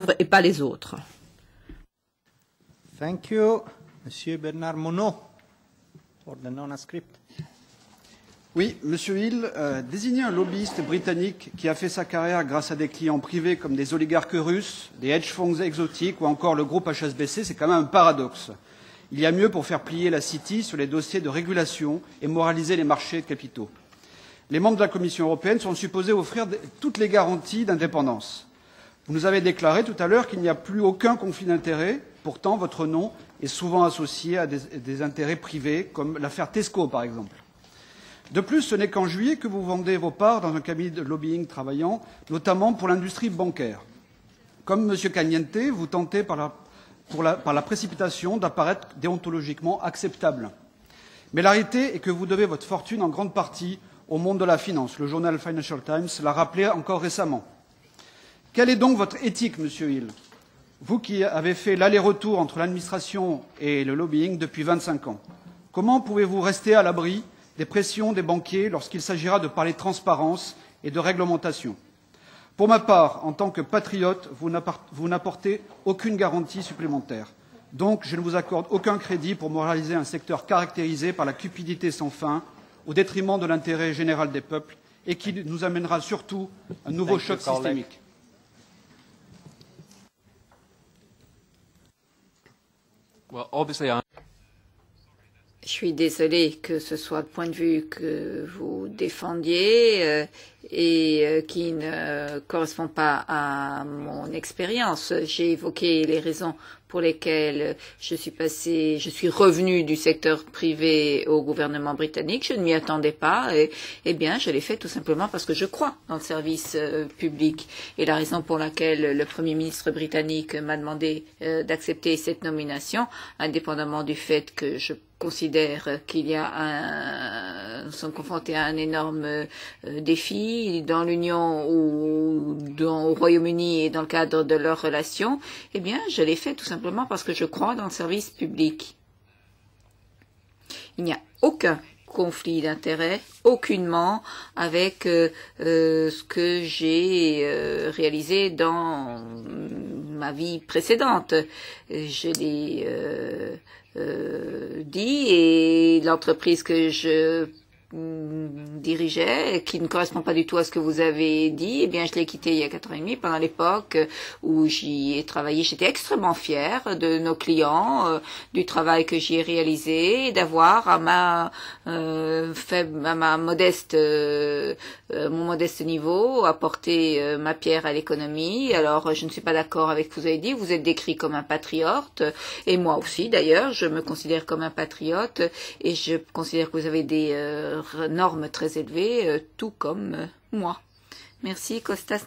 moindres et pas les autres. Thank you. Monsieur Bernard Monod, pour the non-script. Oui, Monsieur Hill, désigner un lobbyiste britannique qui a fait sa carrière grâce à des clients privés comme des oligarques russes, des hedge funds exotiques ou encore le groupe HSBC, c'est quand même un paradoxe. Il y a mieux pour faire plier la City sur les dossiers de régulation et moraliser les marchés de capitaux. Les membres de la Commission européenne sont supposés offrir toutes les garanties d'indépendance. Vous nous avez déclaré tout à l'heure qu'il n'y a plus aucun conflit d'intérêts. Pourtant, votre nom est souvent associé à des intérêts privés, comme l'affaire Tesco, par exemple. De plus, ce n'est qu'en juillet que vous vendez vos parts dans un cabinet de lobbying travaillant, notamment pour l'industrie bancaire. Comme M. Caliente, vous tentez par la précipitation d'apparaître déontologiquement acceptable. Mais la réalité est que vous devez votre fortune en grande partie au monde de la finance. Le journal Financial Times l'a rappelé encore récemment. Quelle est donc votre éthique, Monsieur Hill, vous qui avez fait l'aller-retour entre l'administration et le lobbying depuis 25 ans? Comment pouvez-vous rester à l'abri des pressions des banquiers lorsqu'il s'agira de parler de transparence et de réglementation? Pour ma part, en tant que patriote, vous n'apportez aucune garantie supplémentaire. Donc, je ne vous accorde aucun crédit pour moraliser un secteur caractérisé par la cupidité sans fin, au détriment de l'intérêt général des peuples, et qui nous amènera surtout un nouveau choc systémique. Well, obviously, Je suis désolée que ce soit le point de vue que vous défendiez et qui ne correspond pas à mon expérience. J'ai évoqué les raisons pour lesquelles je suis revenue du secteur privé au gouvernement britannique. Je ne m'y attendais pas. Eh bien, je l'ai fait tout simplement parce que je crois dans le service public. Et la raison pour laquelle le Premier ministre britannique m'a demandé d'accepter cette nomination, indépendamment du fait que je considère nous sommes confrontés à un énorme défi dans l'Union ou au Royaume-Uni et dans le cadre de leurs relations, eh bien, je l'ai fait tout simplement parce que je crois dans le service public. Il n'y a aucun conflit d'intérêts, aucunement, avec ce que j'ai réalisé dans ma vie précédente. Je l'ai dit, et l'entreprise que je dirigeais, qui ne correspond pas du tout à ce que vous avez dit, eh bien, je l'ai quitté il y a 4 ans et demi, pendant l'époque où j'y ai travaillé. J'étais extrêmement fière de nos clients, du travail que j'y ai réalisé, d'avoir à mon modeste niveau apporté ma pierre à l'économie. Alors, je ne suis pas d'accord avec ce que vous avez dit. Vous êtes décrit comme un patriote, et moi aussi, d'ailleurs, je me considère comme un patriote, et je considère que vous avez des normes très élevées, tout comme moi. Merci, Costas.